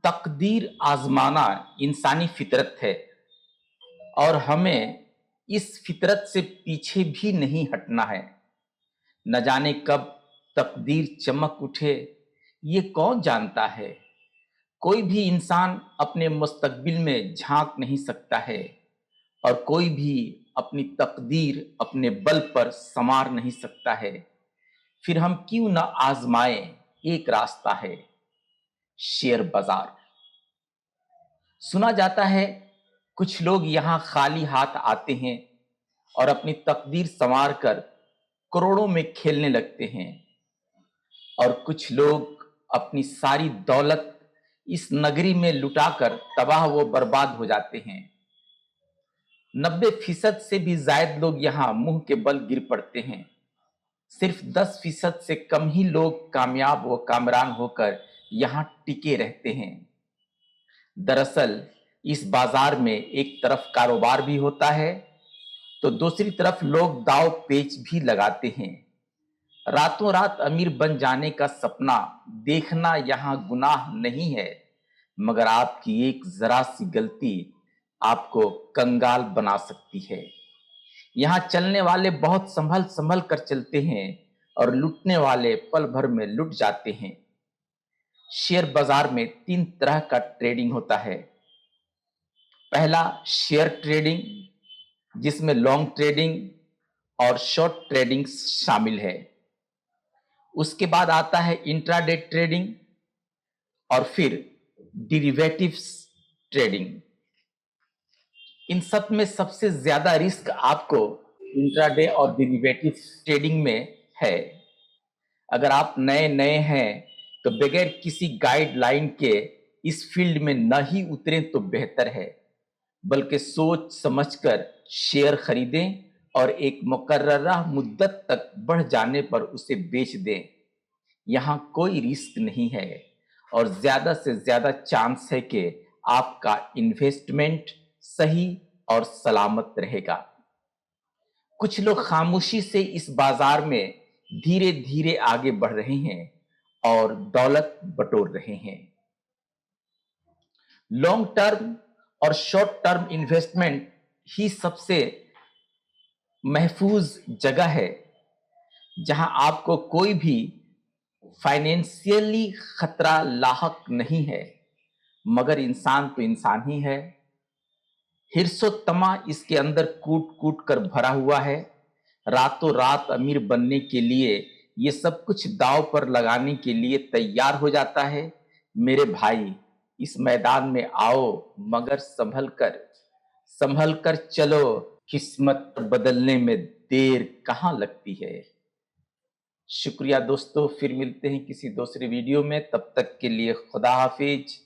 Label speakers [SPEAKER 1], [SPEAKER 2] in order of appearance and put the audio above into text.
[SPEAKER 1] तकदीर आजमाना इंसानी फितरत है और हमें इस फितरत से पीछे भी नहीं हटना है। न जाने कब तकदीर चमक उठे, ये कौन जानता है। कोई भी इंसान अपने मुस्तकबिल में झांक नहीं सकता है और कोई भी अपनी तकदीर अपने बल पर संवार नहीं सकता है। फिर हम क्यों न आजमाएं, एक रास्ता है शेयर बाजार। सुना जाता है कुछ लोग यहां खाली हाथ आते हैं और अपनी तकदीर संवार कर करोड़ों में खेलने लगते हैं, और कुछ लोग अपनी सारी दौलत इस नगरी में लुटाकर तबाह व बर्बाद हो जाते हैं। 90% से भी ज्यादा लोग यहां मुंह के बल गिर पड़ते हैं। सिर्फ 10% से कम ही लोग कामयाब व कामरान होकर यहां टिके रहते हैं। दरअसल इस बाजार में एक तरफ कारोबार भी होता है तो दूसरी तरफ लोग दाव पेच भी लगाते हैं। रातों रात अमीर बन जाने का सपना देखना यहां गुनाह नहीं है, मगर आपकी एक जरा सी गलती आपको कंगाल बना सकती है। यहां चलने वाले बहुत संभल संभल कर चलते हैं और लूटने वाले पल भर में लुट जाते हैं। शेयर बाजार में 3 तरह का ट्रेडिंग होता है। पहला शेयर ट्रेडिंग, जिसमें लॉन्ग ट्रेडिंग और शॉर्ट ट्रेडिंग शामिल है। उसके बाद आता है इंट्राडे ट्रेडिंग और फिर डेरिवेटिव्स ट्रेडिंग। इन सब में सबसे ज्यादा रिस्क आपको इंट्राडे और डेरिवेटिव्स ट्रेडिंग में है। अगर आप नए नए हैं तो बगैर किसी गाइडलाइन के इस फील्ड में न ही उतरें तो बेहतर है, बल्कि सोच समझकर शेयर खरीदें और एक मुकर्ररा मुद्दत तक बढ़ जाने पर उसे बेच दें। यहां कोई रिस्क नहीं है और ज्यादा से ज्यादा चांस है कि आपका इन्वेस्टमेंट सही और सलामत रहेगा। कुछ लोग खामोशी से इस बाजार में धीरे धीरे आगे बढ़ रहे हैं और दौलत बटोर रहे हैं। लॉन्ग टर्म और शॉर्ट टर्म इन्वेस्टमेंट ही सबसे महफूज जगह है जहां आपको कोई भी फाइनेंशियली खतरा लाहक नहीं है, मगर इंसान तो इंसान ही है। हिर्सो तमा इसके अंदर कूट कूट कर भरा हुआ है। रातों रात अमीर बनने के लिए ये सब कुछ दांव पर लगाने के लिए तैयार हो जाता है। मेरे भाई, इस मैदान में आओ, मगर संभल कर चलो। किस्मत बदलने में देर कहां लगती है। शुक्रिया दोस्तों, फिर मिलते हैं किसी दूसरे वीडियो में। तब तक के लिए खुदा हाफिज।